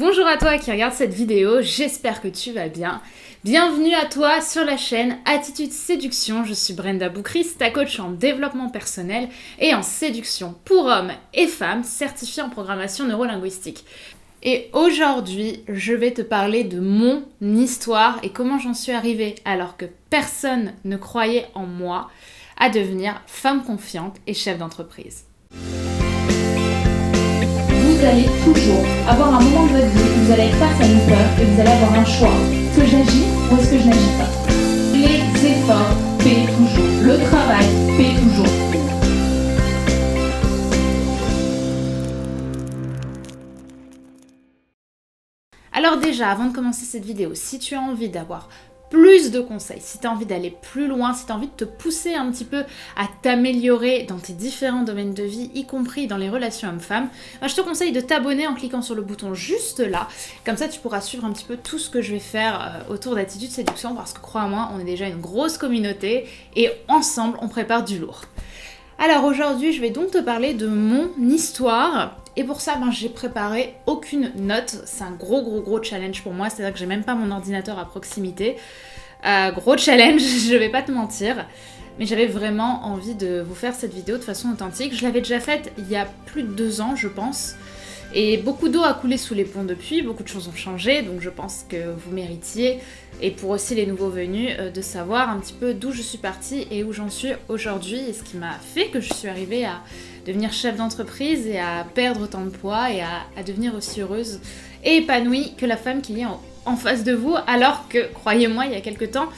Bonjour à toi qui regarde cette vidéo, j'espère que tu vas bien. Bienvenue à toi sur la chaîne Attitude Séduction, je suis Brenda Boukris, ta coach en développement personnel et en séduction pour hommes et femmes certifiés en programmation neurolinguistique. Et aujourd'hui, je vais te parler de mon histoire et comment j'en suis arrivée alors que personne ne croyait en moi à devenir femme confiante et chef d'entreprise. Vous allez toujours avoir un moment de votre vie où vous allez être face à une peur et vous allez avoir un choix. Est-ce que j'agis ou est-ce que je n'agis pas? Les efforts paient toujours. Le travail paie toujours. Alors déjà, avant de commencer cette vidéo, si tu as envie d'avoir plus de conseils, si tu as envie d'aller plus loin, si tu as envie de te pousser un petit peu à t'améliorer dans tes différents domaines de vie, y compris dans les relations hommes-femmes, je te conseille de t'abonner en cliquant sur le bouton juste là. Comme ça, tu pourras suivre un petit peu tout ce que je vais faire autour d'Attitude Séduction parce que crois-moi, on est déjà une grosse communauté et ensemble, on prépare du lourd. Alors aujourd'hui, je vais donc te parler de mon histoire. Et pour ça, j'ai préparé aucune note. C'est un gros challenge pour moi. C'est-à-dire que j'ai même pas mon ordinateur à proximité. Gros challenge, je vais pas te mentir. Mais j'avais vraiment envie de vous faire cette vidéo de façon authentique. Je l'avais déjà faite il y a plus de 2 ans, je pense. Et beaucoup d'eau a coulé sous les ponts depuis, beaucoup de choses ont changé, donc je pense que vous méritiez, et pour aussi les nouveaux venus, de savoir un petit peu d'où je suis partie et où j'en suis aujourd'hui, et ce qui m'a fait que je suis arrivée à devenir chef d'entreprise et à perdre autant de poids et à devenir aussi heureuse et épanouie que la femme qu'il y a en face de vous, alors que, croyez-moi, il y a quelques temps,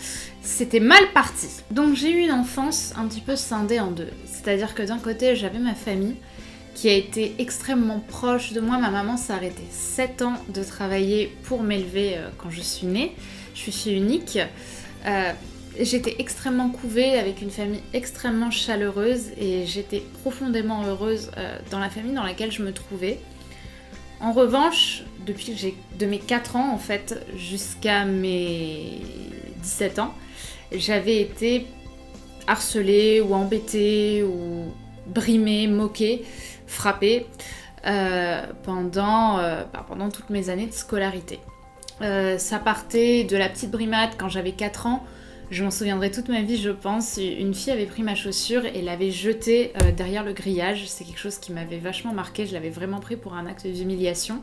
c'était mal parti. Donc j'ai eu une enfance un petit peu scindée en deux, c'est-à-dire que d'un côté j'avais ma famille, qui a été extrêmement proche de moi. Ma maman s'est arrêtée 7 ans de travailler pour m'élever quand je suis née. Je suis fille unique. J'étais extrêmement couvée avec une famille extrêmement chaleureuse et j'étais profondément heureuse dans la famille dans laquelle je me trouvais. En revanche, depuis que de mes 4 ans en fait jusqu'à mes 17 ans, j'avais été harcelée ou embêtée ou brimée, moquée, frappée pendant toutes mes années de scolarité. Ça partait de la petite brimade quand j'avais 4 ans, je m'en souviendrai toute ma vie je pense. Une fille avait pris ma chaussure et l'avait jetée derrière le grillage. C'est quelque chose qui m'avait vachement marqué, je l'avais vraiment pris pour un acte d'humiliation.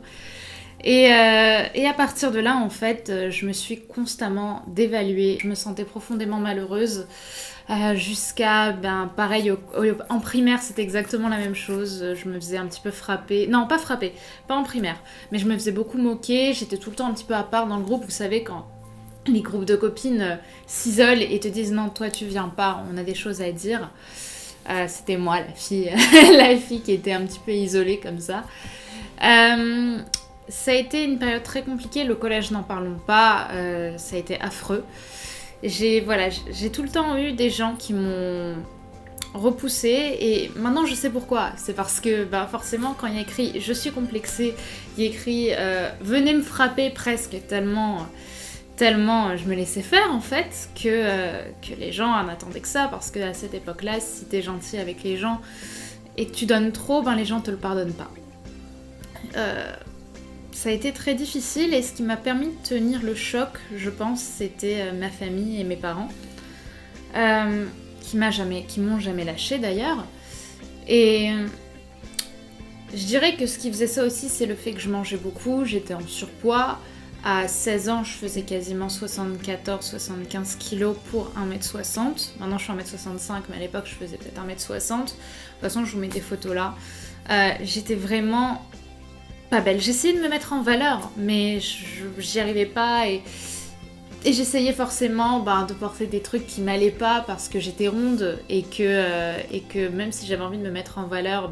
Et à partir de là, en fait, je me suis constamment dévaluée. Je me sentais profondément malheureuse jusqu'à, pareil, en primaire, c'était exactement la même chose. Je me faisais un petit peu frapper. Non, pas frapper, pas en primaire. Mais je me faisais beaucoup moquer. J'étais tout le temps un petit peu à part dans le groupe. Vous savez, quand les groupes de copines s'isolent et te disent « Non, toi, tu viens pas, on a des choses à dire ». C'était moi, la fille qui était un petit peu isolée comme ça. Ça a été une période très compliquée, le collège n'en parlons pas, ça a été affreux. J'ai tout le temps eu des gens qui m'ont repoussée et maintenant je sais pourquoi. C'est parce que forcément quand il y a écrit « je suis complexée », il y a écrit « venez me frapper » presque, tellement je me laissais faire en fait que les gens en attendaient que ça, parce qu'à cette époque-là, si t'es gentil avec les gens et que tu donnes trop, les gens te le pardonnent pas. Ça a été très difficile et ce qui m'a permis de tenir le choc, je pense, c'était ma famille et mes parents, qui m'ont jamais lâchée d'ailleurs. Et je dirais que ce qui faisait ça aussi, c'est le fait que je mangeais beaucoup, j'étais en surpoids. À 16 ans, je faisais quasiment 74-75 kilos pour 1m60. Maintenant, je suis 1m65, mais à l'époque, je faisais peut-être 1m60. De toute façon, je vous mets des photos là. J'étais vraiment pas belle. J'essayais de me mettre en valeur, mais j'y arrivais pas et j'essayais forcément de porter des trucs qui m'allaient pas parce que j'étais ronde et que même si j'avais envie de me mettre en valeur,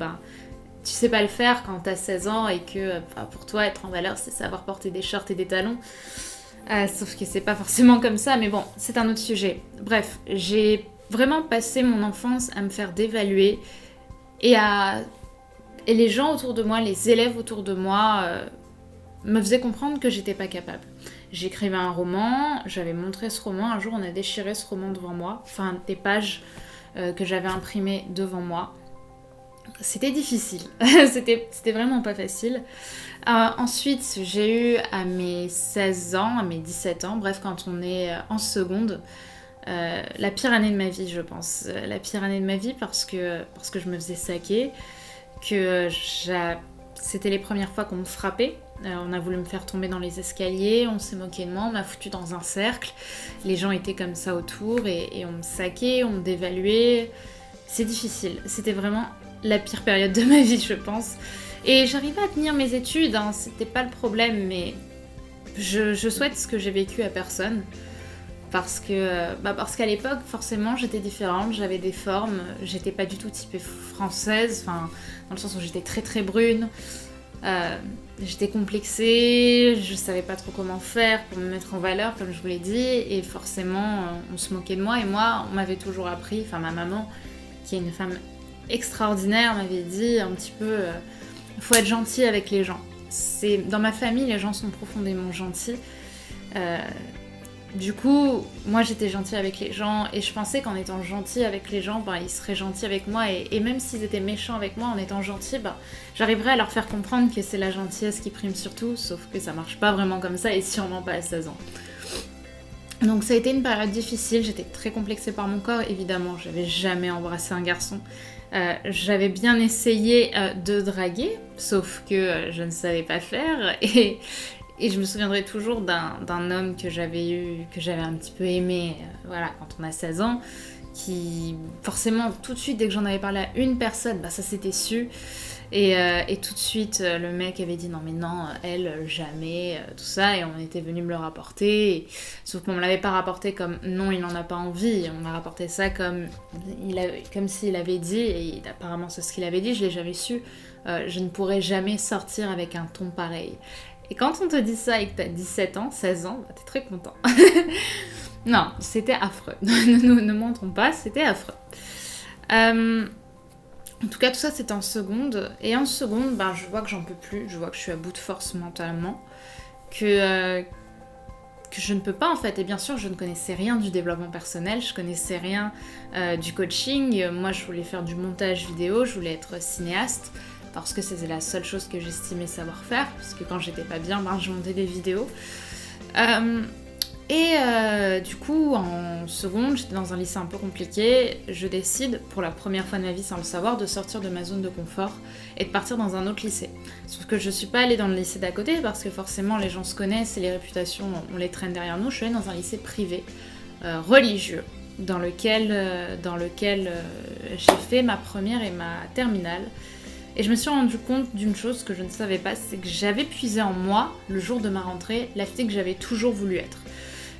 tu sais pas le faire quand t'as 16 ans et que pour toi être en valeur c'est savoir porter des shorts et des talons. Sauf que c'est pas forcément comme ça, mais bon, c'est un autre sujet. Bref, j'ai vraiment passé mon enfance à me faire dévaluer et les gens autour de moi, les élèves autour de moi me faisaient comprendre que j'étais pas capable. J'écrivais un roman, j'avais montré ce roman, un jour on a déchiré ce roman devant moi, enfin des pages que j'avais imprimées devant moi. c'était difficile. C'était vraiment pas facile. Ensuite, j'ai eu à mes 16 ans, à mes 17 ans, bref, quand on est en seconde, la pire année de ma vie, je pense. La pire année de ma vie parce que je me faisais saquer, que c'était les premières fois qu'on me frappait. On a voulu me faire tomber dans les escaliers, on s'est moqué de moi, on m'a foutu dans un cercle. Les gens étaient comme ça autour et on me saquait, on me dévaluait. C'est difficile. C'était vraiment la pire période de ma vie, je pense. Et j'arrivais à tenir mes études, hein, c'était pas le problème, mais je souhaite ce que j'ai vécu à personne. Parce qu'à l'époque, forcément, j'étais différente, j'avais des formes, j'étais pas du tout typée française, enfin, dans le sens où j'étais très très brune, j'étais complexée, je savais pas trop comment faire pour me mettre en valeur, comme je vous l'ai dit, et forcément, on se moquait de moi, et moi, on m'avait toujours appris, enfin ma maman, qui est une femme extraordinaire, m'avait dit un petit peu, faut être gentil avec les gens. Dans ma famille, les gens sont profondément gentils. Du coup, moi j'étais gentille avec les gens et je pensais qu'en étant gentille avec les gens, ils seraient gentils avec moi et même s'ils étaient méchants avec moi, en étant gentille, j'arriverais à leur faire comprendre que c'est la gentillesse qui prime surtout, sauf que ça marche pas vraiment comme ça et sûrement pas à 16 ans. Donc ça a été une période difficile, j'étais très complexée par mon corps, évidemment, j'avais jamais embrassé un garçon. J'avais bien essayé de draguer, sauf que je ne savais pas faire et je me souviendrai toujours d'un homme que j'avais un petit peu aimé, quand on a 16 ans, qui, forcément, tout de suite, dès que j'en avais parlé à une personne, ça s'était su. Et tout de suite, le mec avait dit non, mais non, elle, jamais, tout ça, et on était venu me le rapporter. Sauf qu'on me l'avait pas rapporté comme non, il n'en a pas envie, on m'a rapporté ça comme s'il avait dit, et apparemment c'est ce qu'il avait dit, je l'ai jamais su, je ne pourrais jamais sortir avec un ton pareil. Et quand on te dit ça et que t'as 17 ans, 16 ans, t'es très content. Non, c'était affreux. Ne mentrons pas, c'était affreux. En tout cas, tout ça, c'était en seconde. Et en seconde, je vois que j'en peux plus. Je vois que je suis à bout de force mentalement. Que je ne peux pas, en fait. Et bien sûr, je ne connaissais rien du développement personnel. Je connaissais rien du coaching. Moi, je voulais faire du montage vidéo. Je voulais être cinéaste. Parce que c'était la seule chose que j'estimais savoir faire, parce que quand j'étais pas bien, je montais des vidéos. Du coup, en seconde, j'étais dans un lycée un peu compliqué, je décide, pour la première fois de ma vie sans le savoir, de sortir de ma zone de confort et de partir dans un autre lycée. Sauf que je suis pas allée dans le lycée d'à côté, parce que forcément les gens se connaissent et les réputations, on les traîne derrière nous. Je suis allée dans un lycée privé, religieux, dans lequel j'ai fait ma première et ma terminale. Et je me suis rendu compte d'une chose que je ne savais pas, c'est que j'avais puisé en moi, le jour de ma rentrée, la fille que j'avais toujours voulu être.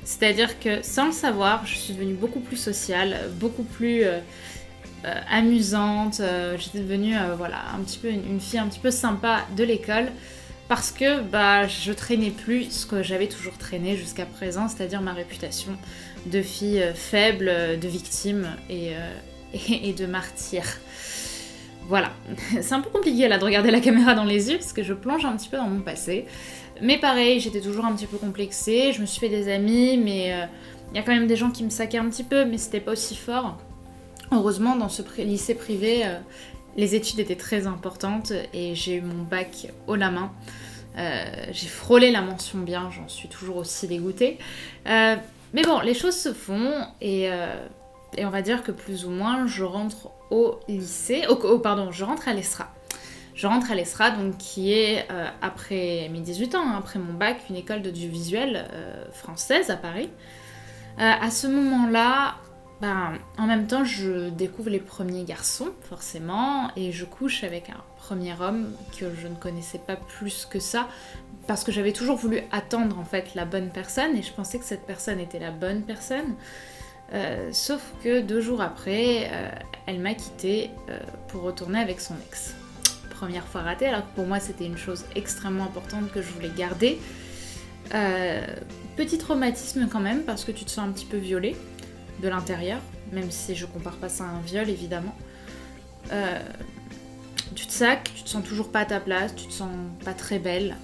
C'est-à-dire que, sans le savoir, je suis devenue beaucoup plus sociale, beaucoup plus amusante. J'étais devenue un petit peu une fille un petit peu sympa de l'école, parce que je traînais plus ce que j'avais toujours traîné jusqu'à présent, c'est-à-dire ma réputation de fille faible, de victime et de martyr. Voilà, c'est un peu compliqué là de regarder la caméra dans les yeux parce que je plonge un petit peu dans mon passé. Mais pareil, j'étais toujours un petit peu complexée, je me suis fait des amis, mais il y a quand même des gens qui me saquaient un petit peu, mais c'était pas aussi fort. Heureusement, dans ce lycée privé, les études étaient très importantes et j'ai eu mon bac haut la main. J'ai frôlé la mention bien, j'en suis toujours aussi dégoûtée. Mais bon, les choses se font et on va dire que plus ou moins, je rentre au lycée, je rentre à l'ESRA. Je rentre à l'ESRA, donc qui est, après mes 18 ans, après mon bac, une école d'audiovisuel française à Paris. À ce moment-là, en même temps, je découvre les premiers garçons, forcément, et je couche avec un premier homme que je ne connaissais pas plus que ça, parce que j'avais toujours voulu attendre, en fait, la bonne personne, et je pensais que cette personne était la bonne personne. Sauf que 2 jours après, elle m'a quittée pour retourner avec son ex. Première fois ratée, alors que pour moi c'était une chose extrêmement importante que je voulais garder. Petit traumatisme quand même, parce que tu te sens un petit peu violée de l'intérieur, même si je compare pas ça à un viol évidemment. Tu te sacs, tu te sens toujours pas à ta place, tu te sens pas très belle.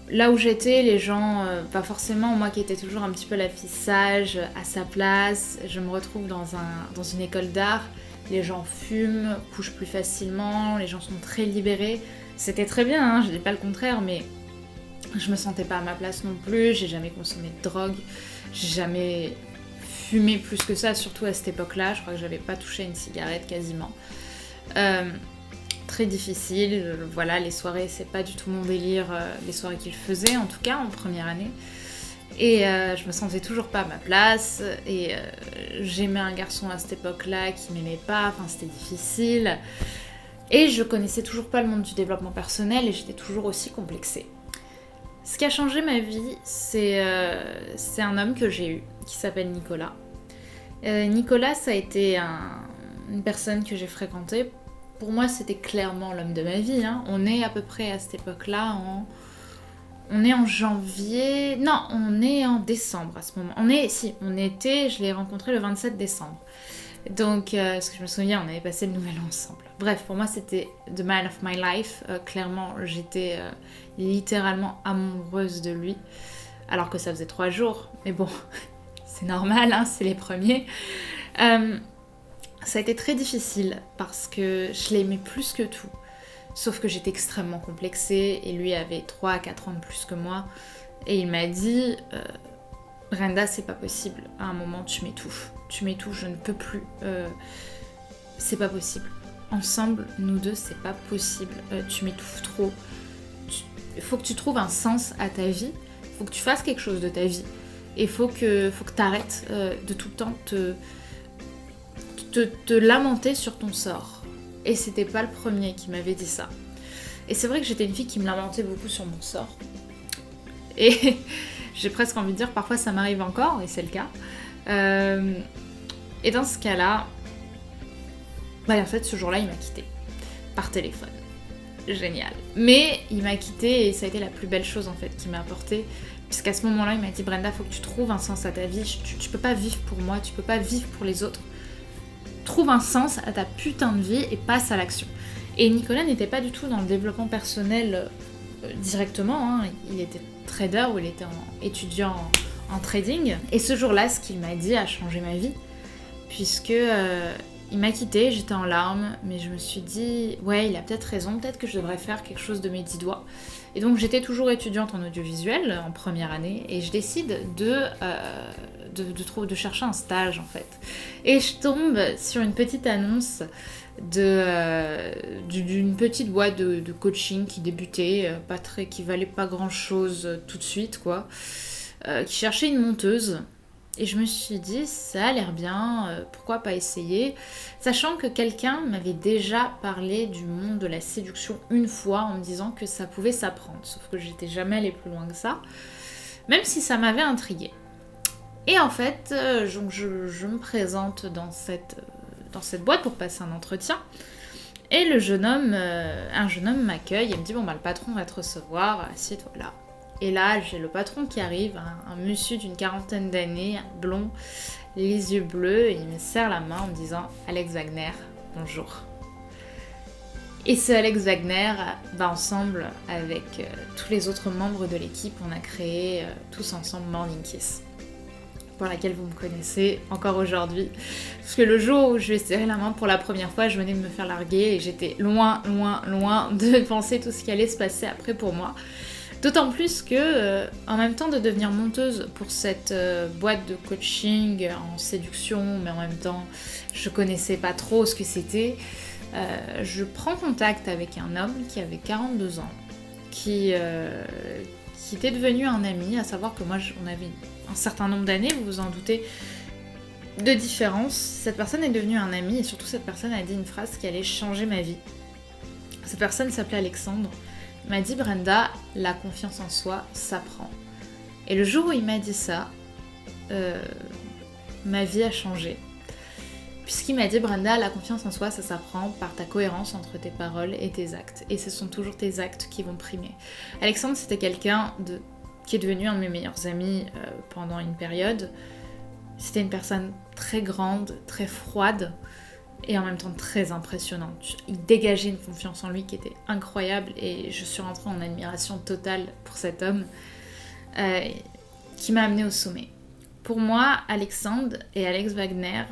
Là où j'étais, les gens, pas forcément, moi qui étais toujours un petit peu la fille sage, à sa place, je me retrouve dans une école d'art, les gens fument, couchent plus facilement, les gens sont très libérés. C'était très bien, hein, je dis pas le contraire, mais je me sentais pas à ma place non plus, j'ai jamais consommé de drogue, j'ai jamais fumé plus que ça, surtout à cette époque-là, je crois que j'avais pas touché une cigarette quasiment. Très difficile, voilà, les soirées, c'est pas du tout mon délire, les soirées qu'il faisait, en tout cas, en première année. Et je me sentais toujours pas à ma place, et j'aimais un garçon à cette époque-là qui m'aimait pas, enfin c'était difficile. Et je connaissais toujours pas le monde du développement personnel, et j'étais toujours aussi complexée. Ce qui a changé ma vie, c'est un homme que j'ai eu, qui s'appelle Nicolas. Nicolas, ça a été une personne que j'ai fréquentée. Pour moi, c'était clairement l'homme de ma vie. Hein. On est à peu près à cette époque-là, on est en janvier... Non, on est en décembre à ce moment. Je l'ai rencontré le 27 décembre. Donc, parce que je me souviens, on avait passé le nouvel an ensemble. Bref, pour moi, c'était the man of my life. Clairement, j'étais littéralement amoureuse de lui. Alors que ça faisait 3 jours. Mais bon, c'est normal, hein, c'est les premiers. Ça a été très difficile parce que je l'aimais plus que tout. Sauf que j'étais extrêmement complexée et lui avait 3 à 4 ans de plus que moi. Et il m'a dit... Brenda, c'est pas possible. À un moment, tu m'étouffes. Tu m'étouffes, je ne peux plus. C'est pas possible. Ensemble, nous deux, c'est pas possible. Tu m'étouffes trop. Il faut que tu trouves un sens à ta vie. Il faut que tu fasses quelque chose de ta vie. Et il faut que tu arrêtes de tout le temps te lamenter sur ton sort. Et c'était pas le premier qui m'avait dit ça. Et c'est vrai que j'étais une fille qui me lamentait beaucoup sur mon sort. Et... j'ai presque envie de dire, parfois ça m'arrive encore, et c'est le cas. Et dans ce cas-là, en fait, ce jour-là, il m'a quittée. Par téléphone. Génial. Mais il m'a quittée, et ça a été la plus belle chose, en fait, qu'il m'a apportée. Puisqu'à ce moment-là, il m'a dit, Brenda, faut que tu trouves un sens à ta vie. Tu peux pas vivre pour moi, tu peux pas vivre pour les autres. Trouve un sens à ta putain de vie et passe à l'action. Et Nicolas n'était pas du tout dans le développement personnel directement, hein. Il était trader ou il était étudiant en trading. Et ce jour-là, ce qu'il m'a dit a changé ma vie, puisque il m'a quittée, j'étais en larmes, mais je me suis dit, ouais, il a peut-être raison, peut-être que je devrais faire quelque chose de mes 10 doigts. Et donc j'étais toujours étudiante en audiovisuel, en première année, et je décide de chercher un stage, en fait. Et je tombe sur une petite annonce d'une petite boîte de coaching qui débutait, qui valait pas grand chose tout de suite, quoi, qui cherchait une monteuse. Et je me suis dit, ça a l'air bien, pourquoi pas essayer, sachant que quelqu'un m'avait déjà parlé du monde de la séduction une fois en me disant que ça pouvait s'apprendre, sauf que j'étais jamais allée plus loin que ça, même si ça m'avait intriguée. Et en fait, je me présente dans cette boîte pour passer un entretien. Et un jeune homme m'accueille et me dit, bon le patron va te recevoir, assieds-toi là. Et là, j'ai le patron qui arrive, un monsieur d'une 40aine d'années, blond, les yeux bleus, et il me serre la main en me disant, Alex Wagner, bonjour. Et ce Alex Wagner, ensemble avec tous les autres membres de l'équipe, on a créé tous ensemble Morning Kiss, pour laquelle vous me connaissez encore aujourd'hui. Parce que le jour où je lui ai serré la main pour la première fois, je venais de me faire larguer et j'étais loin de penser tout ce qui allait se passer après pour moi. D'autant plus que, en même temps de devenir monteuse pour cette boîte de coaching en séduction, mais en même temps, je connaissais pas trop ce que c'était, je prends contact avec un homme qui avait 42 ans, qui était devenu un ami, à savoir que moi, on avait un certain nombre d'années, vous vous en doutez, de différence. Cette personne est devenue un ami, et surtout cette personne a dit une phrase qui allait changer ma vie. Cette personne s'appelait Alexandre. Il m'a dit, Brenda, la confiance en soi s'apprend. Et le jour où il m'a dit ça, ma vie a changé. Puisqu'il m'a dit, Brenda, la confiance en soi, ça s'apprend par ta cohérence entre tes paroles et tes actes. Et ce sont toujours tes actes qui vont primer. Alexandre, c'était quelqu'un qui est devenu un de mes meilleurs amis pendant une période. C'était une personne très grande, très froide, et en même temps très impressionnante. Il dégageait une confiance en lui qui était incroyable, et je suis rentrée en admiration totale pour cet homme qui m'a amenée au sommet. Pour moi, Alexandre et Alex Wagner,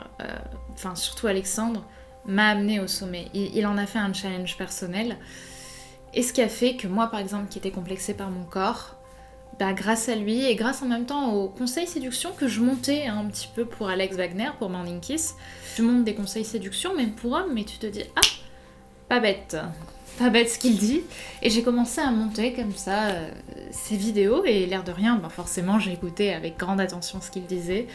surtout Alexandre, m'a amené au sommet. Il en a fait un challenge personnel. Et ce qui a fait que moi, par exemple, qui étais complexée par mon corps, bah, grâce à lui et grâce en même temps aux conseils séduction que je montais un petit peu pour Alex Wagner, pour Morning Kiss, je monte des conseils séduction, même pour hommes, mais tu te dis, ah, pas bête ce qu'il dit. Et j'ai commencé à monter comme ça ces vidéos, et l'air de rien, bah, forcément j'ai écouté avec grande attention ce qu'il disait.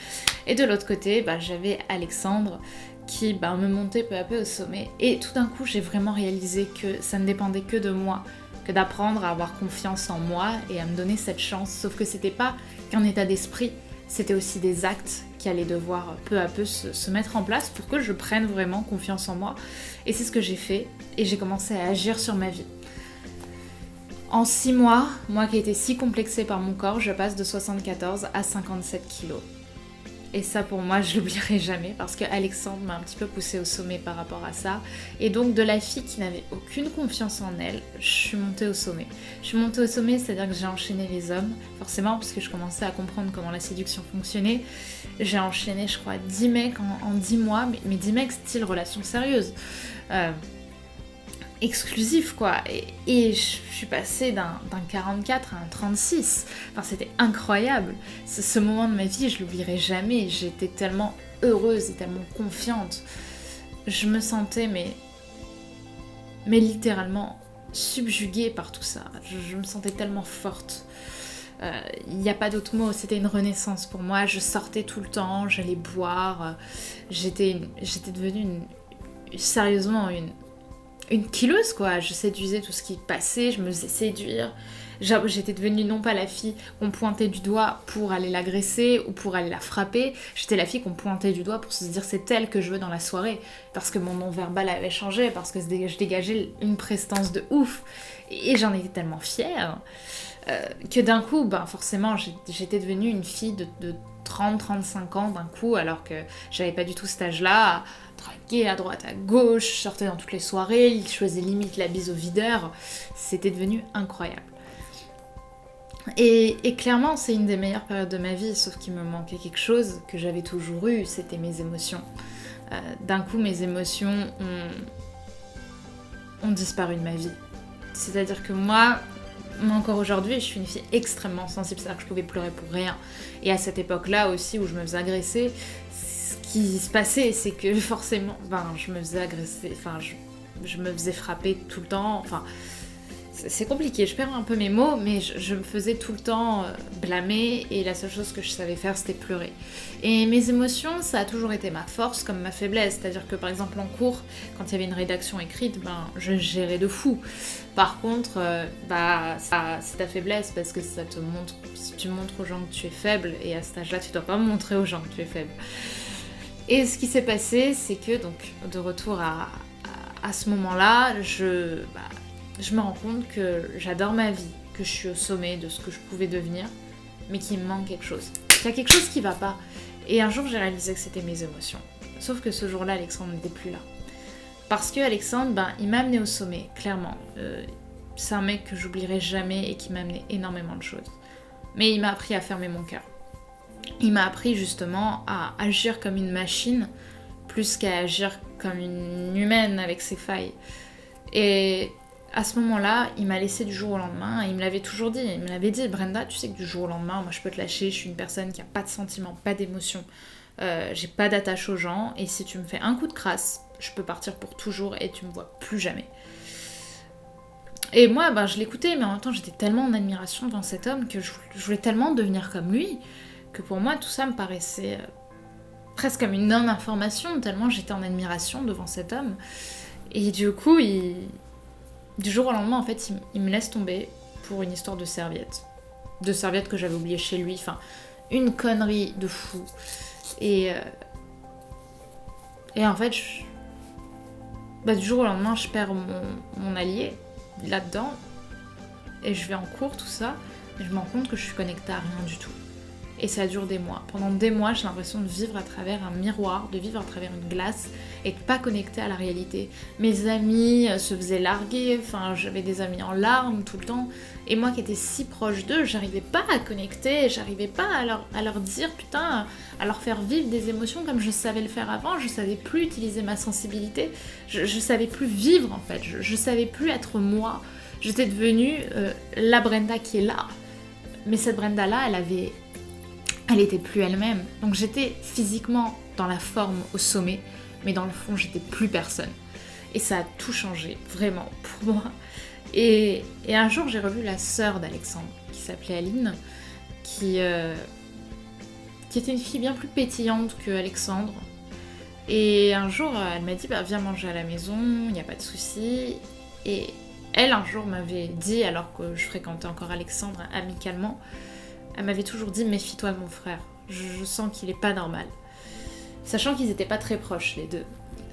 Et de l'autre côté, bah, j'avais Alexandre qui me montait peu à peu au sommet. Et tout d'un coup, j'ai vraiment réalisé que ça ne dépendait que de moi, que d'apprendre à avoir confiance en moi et à me donner cette chance. Sauf que c'était pas qu'un état d'esprit, c'était aussi des actes qui allaient devoir peu à peu se mettre en place pour que je prenne vraiment confiance en moi. Et c'est ce que j'ai fait, et j'ai commencé à agir sur ma vie. En 6 mois, moi qui étais si complexée par mon corps, je passe de 74 à 57 kilos. Et ça, pour moi, je l'oublierai jamais, parce que Alexandre m'a un petit peu poussée au sommet par rapport à ça. Et donc, de la fille qui n'avait aucune confiance en elle, je suis montée au sommet. Je suis montée au sommet, c'est-à-dire que j'ai enchaîné les hommes, forcément, parce que je commençais à comprendre comment la séduction fonctionnait. J'ai enchaîné, je crois, 10 mecs en 10 mois, mais 10 mecs style relation sérieuse. Exclusif quoi, et je suis passée d'un 44 à un 36, enfin c'était incroyable, ce moment de ma vie je l'oublierai jamais, j'étais tellement heureuse et tellement confiante, je me sentais mais littéralement subjuguée par tout ça, je me sentais tellement forte. Il n'y a pas d'autre mot, c'était une renaissance pour moi, je sortais tout le temps, j'allais boire, j'étais devenue sérieusement une killeuse quoi, je séduisais tout ce qui passait, je me faisais séduire, j'étais devenue non pas la fille qu'on pointait du doigt pour aller l'agresser ou pour aller la frapper, j'étais la fille qu'on pointait du doigt pour se dire c'est elle que je veux dans la soirée, parce que mon nom verbal avait changé, parce que je dégageais une prestance de ouf, et j'en étais tellement fière que d'un coup, forcément j'étais devenue une fille de 30-35 ans d'un coup, alors que j'avais pas du tout cet âge-là, draguer à droite, à gauche, je sortais dans toutes les soirées, je faisais limite la bise au videur, c'était devenu incroyable. Et clairement, c'est une des meilleures périodes de ma vie, sauf qu'il me manquait quelque chose que j'avais toujours eu, c'était mes émotions. D'un coup, mes émotions ont disparu de ma vie. C'est-à-dire que moi, encore aujourd'hui, je suis une fille extrêmement sensible, c'est-à-dire que je pouvais pleurer pour rien. Et à cette époque-là aussi, où je me faisais agresser, ce qui se passait, c'est que forcément, je me faisais agresser, je me faisais frapper tout le temps, c'est compliqué, je perds un peu mes mots, mais je me faisais tout le temps blâmer, et la seule chose que je savais faire, c'était pleurer. Et mes émotions, ça a toujours été ma force comme ma faiblesse, c'est-à-dire que par exemple en cours, quand il y avait une rédaction écrite, je gérais de fou. Par contre, ça, c'est ta faiblesse, parce que ça te montre, si tu montres aux gens que tu es faible, et à cet âge-là, tu dois pas montrer aux gens que tu es faible. Et ce qui s'est passé, c'est que, donc, de retour à ce moment-là, je me rends compte que j'adore ma vie, que je suis au sommet de ce que je pouvais devenir, mais qu'il me manque quelque chose. Il y a quelque chose qui va pas. Et un jour, j'ai réalisé que c'était mes émotions. Sauf que ce jour-là, Alexandre n'était plus là. Parce que Alexandre, il m'a amené au sommet, clairement. C'est un mec que j'oublierai jamais et qui m'a amené énormément de choses. Mais il m'a appris à fermer mon cœur. Il m'a appris justement à agir comme une machine, plus qu'à agir comme une humaine avec ses failles. Et à ce moment-là, il m'a laissé du jour au lendemain, et il me l'avait toujours dit, il me l'avait dit, Brenda, tu sais que du jour au lendemain, moi je peux te lâcher, je suis une personne qui a pas de sentiments, pas d'émotions, j'ai pas d'attache aux gens, et si tu me fais un coup de crasse, je peux partir pour toujours et tu me vois plus jamais. Et moi, je l'écoutais, mais en même temps, j'étais tellement en admiration devant cet homme que je voulais tellement devenir comme lui, que pour moi, tout ça me paraissait presque comme une non-information, tellement j'étais en admiration devant cet homme. Et du coup, du jour au lendemain, en fait, il me laisse tomber pour une histoire de serviette. De serviette que j'avais oubliée chez lui, une connerie de fou. Et en fait, du jour au lendemain, je perds mon allié là-dedans, et je vais en cours, tout ça, et je me rends compte que je suis connectée à rien du tout. Et ça dure des mois. Pendant des mois, j'ai l'impression de vivre à travers un miroir, de vivre à travers une glace et de pas connecter à la réalité. Mes amis se faisaient larguer, enfin j'avais des amis en larmes tout le temps. Et moi qui étais si proche d'eux, j'arrivais pas à connecter, j'arrivais pas à leur dire putain, à leur faire vivre des émotions comme je savais le faire avant. Je savais plus utiliser ma sensibilité, je savais plus vivre en fait, je savais plus être moi. J'étais devenue la Brenda qui est là. Mais cette Brenda là, elle était plus elle-même. Donc j'étais physiquement dans la forme au sommet, mais dans le fond j'étais plus personne. Et ça a tout changé, vraiment, pour moi. Et un jour j'ai revu la sœur d'Alexandre, qui s'appelait Aline, qui était une fille bien plus pétillante que Alexandre. Et un jour elle m'a dit viens manger à la maison, il n'y a pas de souci. Et elle un jour m'avait dit, alors que je fréquentais encore Alexandre amicalement, elle m'avait toujours dit méfie-toi de mon frère, je sens qu'il est pas normal. Sachant qu'ils étaient pas très proches les deux.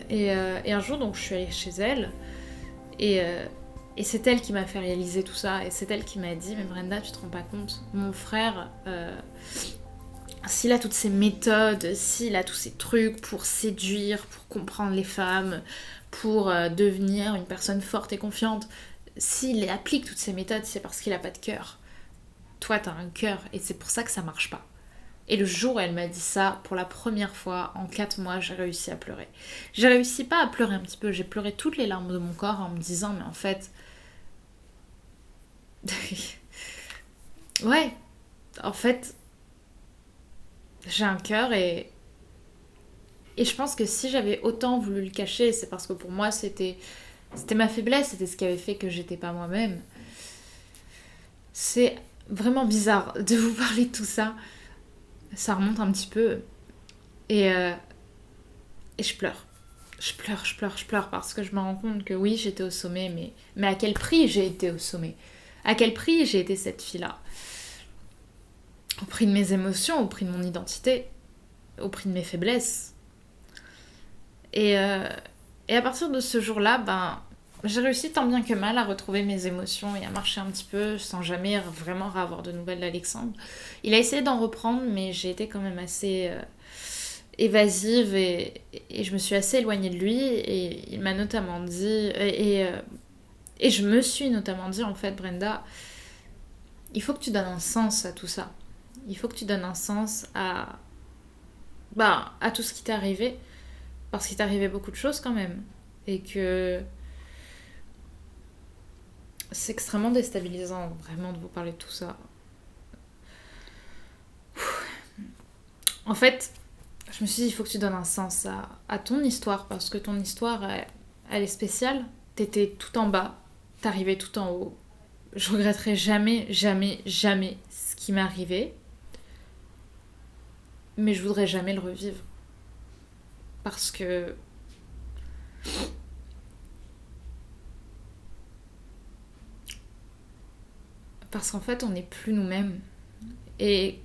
Et un jour donc je suis allée chez elle et c'est elle qui m'a fait réaliser tout ça. Et c'est elle qui m'a dit mais Brenda, tu te rends pas compte, mon frère, s'il a toutes ces méthodes, s'il a tous ces trucs pour séduire, pour comprendre les femmes, pour devenir une personne forte et confiante, s'il applique toutes ces méthodes, c'est parce qu'il a pas de cœur. Toi, t'as un cœur et c'est pour ça que ça marche pas. Et le jour où elle m'a dit ça, pour la première fois, en 4 mois, j'ai réussi à pleurer. J'ai réussi pas à pleurer un petit peu, j'ai pleuré toutes les larmes de mon corps en me disant, mais en fait... ouais, en fait, j'ai un cœur et je pense que si j'avais autant voulu le cacher, c'est parce que pour moi, c'était ma faiblesse, c'était ce qui avait fait que j'étais pas moi-même. C'est vraiment bizarre de vous parler de tout ça. Ça remonte un petit peu. Et je pleure. Je pleure parce que je me rends compte que oui, j'étais au sommet, mais à quel prix j'ai été au sommet? À quel prix j'ai été cette fille-là? Au prix de mes émotions, au prix de mon identité, au prix de mes faiblesses. Et à partir de ce jour-là, j'ai réussi tant bien que mal à retrouver mes émotions et à marcher un petit peu sans jamais vraiment avoir de nouvelles d'Alexandre. Il a essayé d'en reprendre, mais j'ai été quand même assez évasive et je me suis assez éloignée de lui. Et il m'a notamment dit, et je me suis notamment dit, en fait, Brenda, il faut que tu donnes un sens à tout ça. Il faut que tu donnes un sens à tout ce qui t'est arrivé. Parce qu'il t'est arrivé beaucoup de choses quand même. Et que... c'est extrêmement déstabilisant, vraiment, de vous parler de tout ça. En fait, je me suis dit, il faut que tu donnes un sens à ton histoire, parce que ton histoire, elle est spéciale. T'étais tout en bas, t'arrivais tout en haut. Je regretterai jamais, jamais, jamais ce qui m'est arrivé. Mais je voudrais jamais le revivre. Parce que... parce qu'en fait, on n'est plus nous-mêmes. Et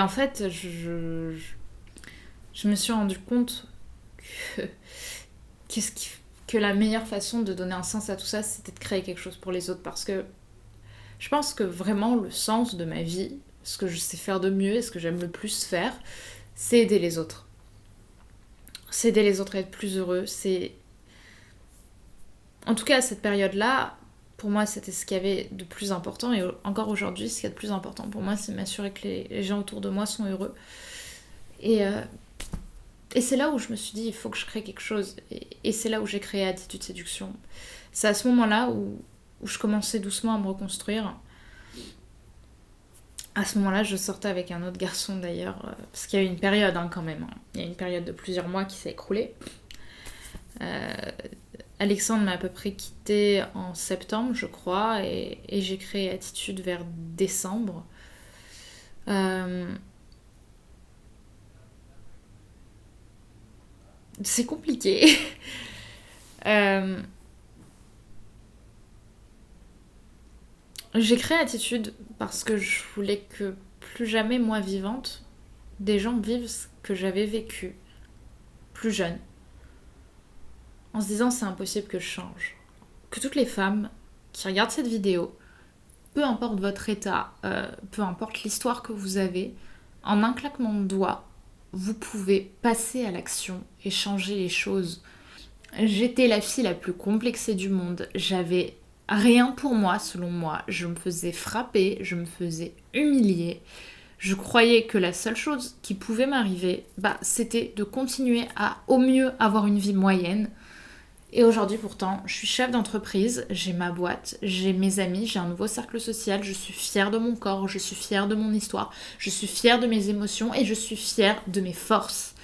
en fait, je me suis rendu compte que la meilleure façon de donner un sens à tout ça, c'était de créer quelque chose pour les autres. Parce que je pense que vraiment le sens de ma vie, ce que je sais faire de mieux et ce que j'aime le plus faire, c'est aider les autres. C'est aider les autres à être plus heureux. En tout cas, à cette période-là, pour moi, c'était ce qu'il y avait de plus important. Et encore aujourd'hui, ce qu'il y a de plus important pour moi, c'est de m'assurer que les gens autour de moi sont heureux. Et c'est là où je me suis dit, il faut que je crée quelque chose. Et c'est là où j'ai créé Attitude Séduction. C'est à ce moment-là où je commençais doucement à me reconstruire. À ce moment-là, je sortais avec un autre garçon d'ailleurs, parce qu'il y a eu une période quand même. Il y a une période de plusieurs mois qui s'est écroulée. Alexandre m'a à peu près quitté en septembre, je crois, et j'ai créé Attitude vers décembre. C'est compliqué. J'ai créé Attitude parce que je voulais que plus jamais, moi vivante, des gens vivent ce que j'avais vécu plus jeune. En se disant c'est impossible que je change. Que toutes les femmes qui regardent cette vidéo peu importe votre état, peu importe l'histoire que vous avez, en un claquement de doigts, vous pouvez passer à l'action et changer les choses. J'étais la fille la plus complexée du monde, j'avais rien pour moi selon moi, je me faisais frapper, je me faisais humilier. Je croyais que la seule chose qui pouvait m'arriver, c'était de continuer à au mieux avoir une vie moyenne. Et aujourd'hui pourtant, je suis chef d'entreprise, j'ai ma boîte, j'ai mes amis, j'ai un nouveau cercle social, je suis fière de mon corps, je suis fière de mon histoire, je suis fière de mes émotions et je suis fière de mes forces.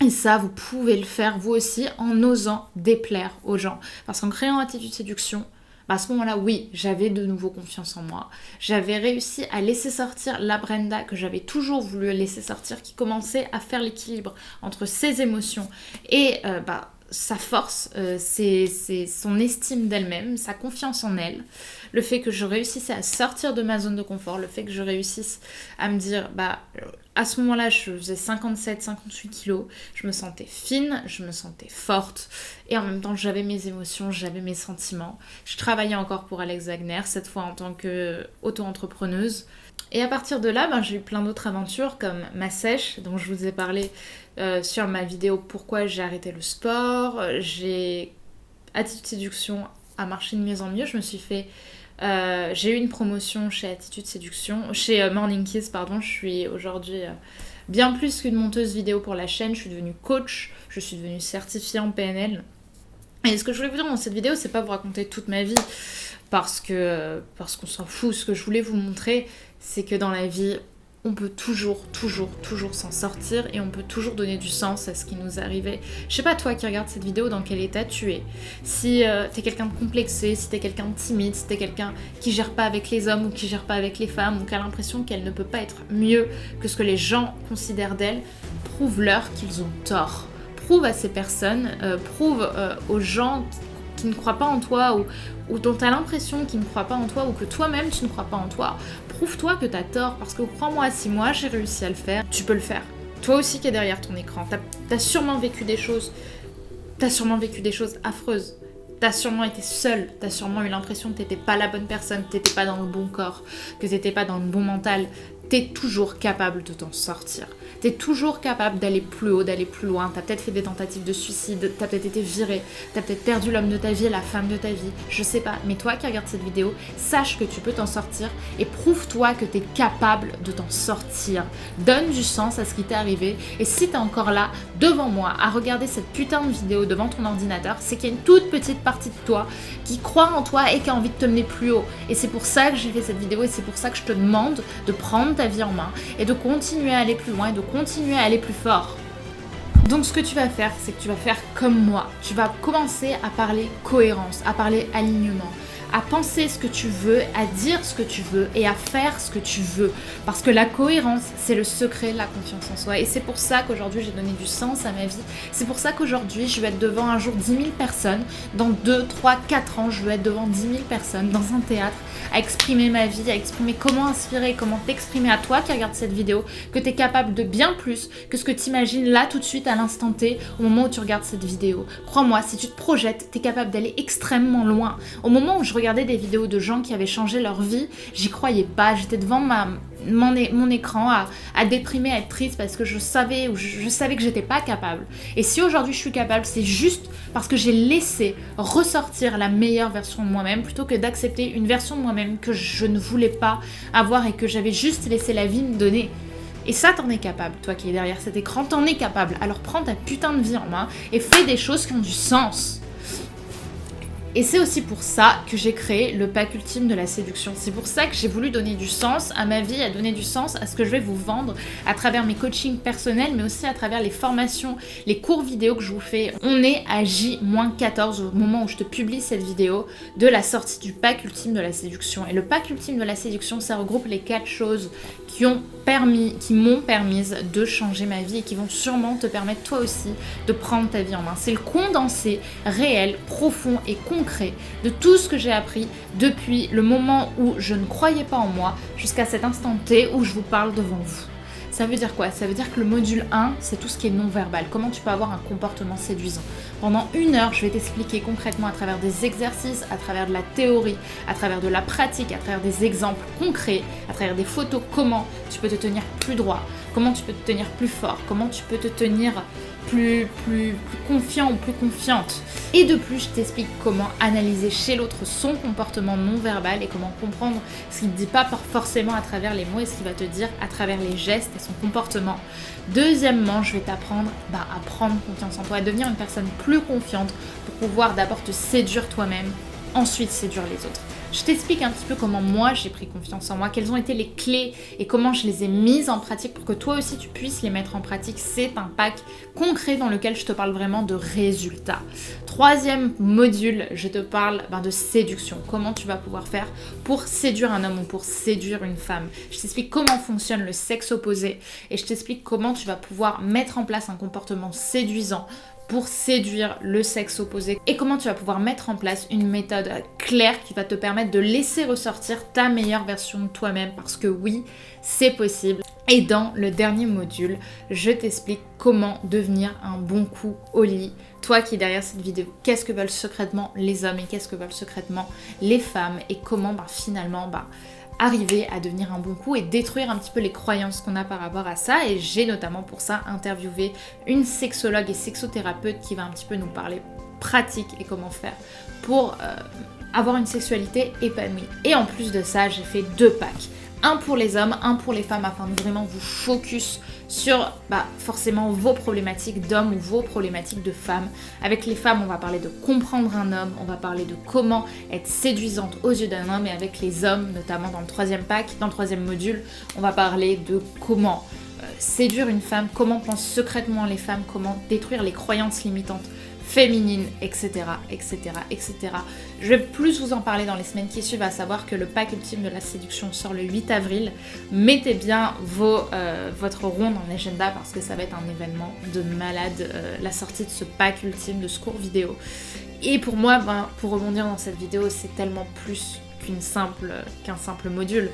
Et ça, vous pouvez le faire vous aussi en osant déplaire aux gens. Parce qu'en créant Attitude Séduction, à ce moment-là, oui, j'avais de nouveau confiance en moi. J'avais réussi à laisser sortir la Brenda que j'avais toujours voulu laisser sortir, qui commençait à faire l'équilibre entre ses émotions et sa force, c'est son estime d'elle-même, sa confiance en elle, le fait que je réussisse à sortir de ma zone de confort, le fait que je réussisse à me dire, à ce moment-là, je faisais 57-58 kilos, je me sentais fine, je me sentais forte, et en même temps, j'avais mes émotions, j'avais mes sentiments. Je travaillais encore pour Alex Wagner, cette fois en tant qu'auto-entrepreneuse. Et à partir de là, j'ai eu plein d'autres aventures comme ma sèche, dont je vous ai parlé sur ma vidéo Pourquoi j'ai arrêté le sport. J'ai Attitude Séduction a marché de mieux en mieux. J'ai eu une promotion chez Attitude Séduction, chez Morning Kiss, pardon. Je suis aujourd'hui bien plus qu'une monteuse vidéo pour la chaîne. Je suis devenue coach, je suis devenue certifiée en PNL. Et ce que je voulais vous dire dans cette vidéo, c'est pas vous raconter toute ma vie, parce qu'on s'en fout. Ce que je voulais vous montrer, c'est que dans la vie, on peut toujours s'en sortir et on peut toujours donner du sens à ce qui nous arrivait. Je sais pas toi qui regarde cette vidéo dans quel état tu es. Si t'es quelqu'un de complexé, si t'es quelqu'un de timide, si t'es quelqu'un qui gère pas avec les hommes ou qui gère pas avec les femmes ou qui a l'impression qu'elle ne peut pas être mieux que ce que les gens considèrent d'elle, prouve-leur qu'ils ont tort. Prouve à ces personnes, prouve aux gens qui ne croient pas en toi ou dont tu as l'impression qu'ils ne croient pas en toi ou que toi-même tu ne crois pas en toi, prouve-toi que tu as tort, parce que crois-moi, si moi j'ai réussi à le faire, tu peux le faire. Toi aussi qui es derrière ton écran, t'as sûrement vécu des choses affreuses. T'as sûrement été seule, t'as sûrement eu l'impression que t'étais pas la bonne personne, que t'étais pas dans le bon corps, que t'étais pas dans le bon mental. T'es toujours capable de t'en sortir. T'es toujours capable d'aller plus haut, d'aller plus loin. T'as peut-être fait des tentatives de suicide, t'as peut-être été virée, t'as peut-être perdu l'homme de ta vie, la femme de ta vie, je sais pas. Mais toi qui regardes cette vidéo, sache que tu peux t'en sortir et prouve-toi que t'es capable de t'en sortir. Donne du sens à ce qui t'est arrivé. Et si t'es encore là, devant moi, à regarder cette putain de vidéo devant ton ordinateur, c'est qu'il y a une toute petite partie de toi qui croit en toi et qui a envie de te mener plus haut. Et c'est pour ça que j'ai fait cette vidéo et c'est pour ça que je te demande de prendre ta vie en main et de continuer à aller plus loin et de continuer à aller plus fort. Donc ce que tu vas faire, c'est que tu vas faire comme moi. Tu vas commencer à parler cohérence, à parler alignement, à penser ce que tu veux, à dire ce que tu veux et à faire ce que tu veux. Parce que la cohérence, c'est le secret de la confiance en soi. Et c'est pour ça qu'aujourd'hui, j'ai donné du sens à ma vie. C'est pour ça qu'aujourd'hui, je vais être devant un jour 10 000 personnes. Dans 2, 3, 4 ans, je vais être devant 10 000 personnes dans un théâtre à exprimer ma vie, à exprimer comment inspirer, comment t'exprimer à toi qui regarde cette vidéo, que tu es capable de bien plus que ce que tu imagines là tout de suite à l'instant T au moment où tu regardes cette vidéo. Crois-moi, si tu te projettes, tu es capable d'aller extrêmement loin. Au moment où je regardais des vidéos de gens qui avaient changé leur vie, j'y croyais pas. J'étais devant mon écran à déprimer, à être triste parce que je savais que j'étais pas capable. Et si aujourd'hui je suis capable, c'est juste parce que j'ai laissé ressortir la meilleure version de moi-même plutôt que d'accepter une version de moi-même que je ne voulais pas avoir et que j'avais juste laissé la vie me donner. Et ça, t'en es capable, toi qui es derrière cet écran, t'en es capable. Alors prends ta putain de vie en main et fais des choses qui ont du sens. Et c'est aussi pour ça que j'ai créé le pack ultime de la séduction. C'est pour ça que j'ai voulu donner du sens à ma vie, à donner du sens à ce que je vais vous vendre à travers mes coachings personnels, mais aussi à travers les formations, les cours vidéo que je vous fais. On est à J-14 au moment où je te publie cette vidéo de la sortie du pack ultime de la séduction. Et le pack ultime de la séduction, ça regroupe les 4 choses qui m'ont permise de changer ma vie et qui vont sûrement te permettre toi aussi de prendre ta vie en main. C'est le condensé réel, profond et concret de tout ce que j'ai appris depuis le moment où je ne croyais pas en moi jusqu'à cet instant T où je vous parle devant vous. Ça veut dire quoi? Ça veut dire que le module 1, c'est tout ce qui est non-verbal. Comment tu peux avoir un comportement séduisant. Pendant 1 heure, je vais t'expliquer concrètement à travers des exercices, à travers de la théorie, à travers de la pratique, à travers des exemples concrets, à travers des photos, comment tu peux te tenir plus droit, comment tu peux te tenir plus fort, comment tu peux te tenir plus confiant ou plus confiante. Et de plus, je t'explique comment analyser chez l'autre son comportement non-verbal et comment comprendre ce qu'il ne dit pas forcément à travers les mots et ce qu'il va te dire à travers les gestes et son comportement. Deuxièmement, je vais t'apprendre à prendre confiance en toi, à devenir une personne plus confiante pour pouvoir d'abord te séduire toi-même, ensuite séduire les autres. Je t'explique un petit peu comment moi j'ai pris confiance en moi, quelles ont été les clés et comment je les ai mises en pratique pour que toi aussi tu puisses les mettre en pratique. C'est un pack concret dans lequel je te parle vraiment de résultats. 3e module, je te parle de séduction. Comment tu vas pouvoir faire pour séduire un homme ou pour séduire une femme. Je t'explique comment fonctionne le sexe opposé et je t'explique comment tu vas pouvoir mettre en place un comportement séduisant pour séduire le sexe opposé et comment tu vas pouvoir mettre en place une méthode claire qui va te permettre de laisser ressortir ta meilleure version de toi-même parce que oui, c'est possible. Et dans le dernier module, je t'explique comment devenir un bon coup au lit. Toi qui es derrière cette vidéo, qu'est-ce que veulent secrètement les hommes et qu'est-ce que veulent secrètement les femmes et comment finalement arriver à devenir un bon coup et détruire un petit peu les croyances qu'on a par rapport à ça. Et j'ai notamment pour ça interviewé une sexologue et sexothérapeute qui va un petit peu nous parler pratique et comment faire pour avoir une sexualité épanouie. Et en plus de ça, j'ai fait 2 packs. Un pour les hommes, un pour les femmes afin de vraiment vous focus sur forcément vos problématiques d'hommes ou vos problématiques de femmes. Avec les femmes, on va parler de comprendre un homme, on va parler de comment être séduisante aux yeux d'un homme et avec les hommes, notamment dans le 3e pack, dans le 3e module, on va parler de comment séduire une femme, comment pensent secrètement les femmes, comment détruire les croyances limitantes féminine, etc., etc., etc. Je vais plus vous en parler dans les semaines qui suivent, à savoir que le pack ultime de la séduction sort le 8 avril. Mettez bien votre rond dans l'agenda parce que ça va être un événement de malade, la sortie de ce pack ultime, de ce court vidéo. Et pour moi, pour rebondir dans cette vidéo, c'est tellement plus qu'un simple module.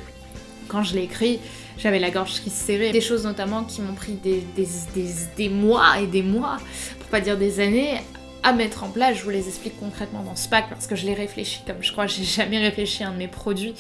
Quand je l'ai écrit, j'avais la gorge qui se serrait. Des choses notamment qui m'ont pris des mois et des mois, pour pas dire des années, à mettre en place. Je vous les explique concrètement dans ce pack parce que je l'ai réfléchi comme je crois que j'ai jamais réfléchi à un de mes produits.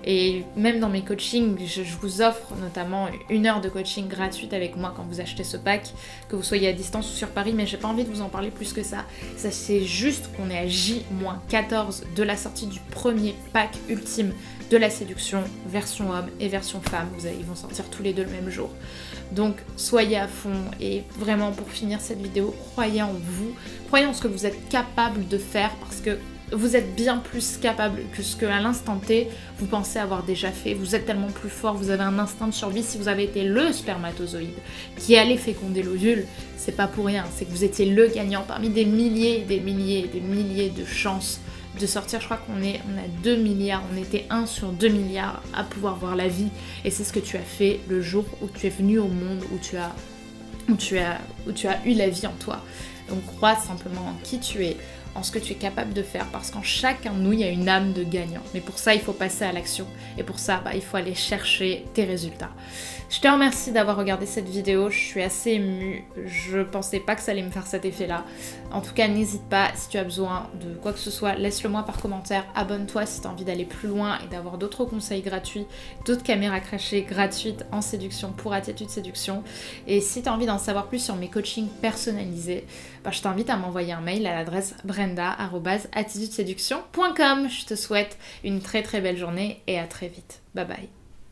Et même dans mes coachings, je vous offre notamment 1 heure de coaching gratuite avec moi quand vous achetez ce pack, que vous soyez à distance ou sur Paris, mais j'ai pas envie de vous en parler plus que ça. Ça c'est juste qu'on est à J-14 de la sortie du premier pack ultime de la séduction, version homme et version femme. Ils vont sortir tous les deux le même jour. Donc soyez à fond et vraiment pour finir cette vidéo, croyez en vous, croyez en ce que vous êtes capable de faire parce que vous êtes bien plus capable que ce qu'à l'instant T vous pensez avoir déjà fait. Vous êtes tellement plus fort, vous avez un instinct de survie. Si vous avez été le spermatozoïde qui allait féconder l'ovule, c'est pas pour rien, c'est que vous étiez le gagnant parmi des milliers et des milliers et des milliers de chances de sortir. Je crois qu'on a 2 milliards, on était 1 sur 2 milliards à pouvoir voir la vie et c'est ce que tu as fait le jour où tu es venu au monde, où tu as eu la vie en toi. Donc crois simplement en qui tu es, en ce que tu es capable de faire parce qu'en chacun de nous il y a une âme de gagnant. Mais pour ça il faut passer à l'action et pour ça il faut aller chercher tes résultats. Je te remercie d'avoir regardé cette vidéo, je suis assez émue, je pensais pas que ça allait me faire cet effet là. En tout cas n'hésite pas, si tu as besoin de quoi que ce soit, laisse-le moi par commentaire, abonne-toi si tu as envie d'aller plus loin et d'avoir d'autres conseils gratuits, d'autres caméras crachées gratuites en séduction pour Attitude Séduction. Et si tu as envie d'en savoir plus sur mes coachings personnalisés, je t'invite à m'envoyer un mail à l'adresse brenda@attitudeseduction.com. Je te souhaite une très très belle journée et à très vite. Bye bye.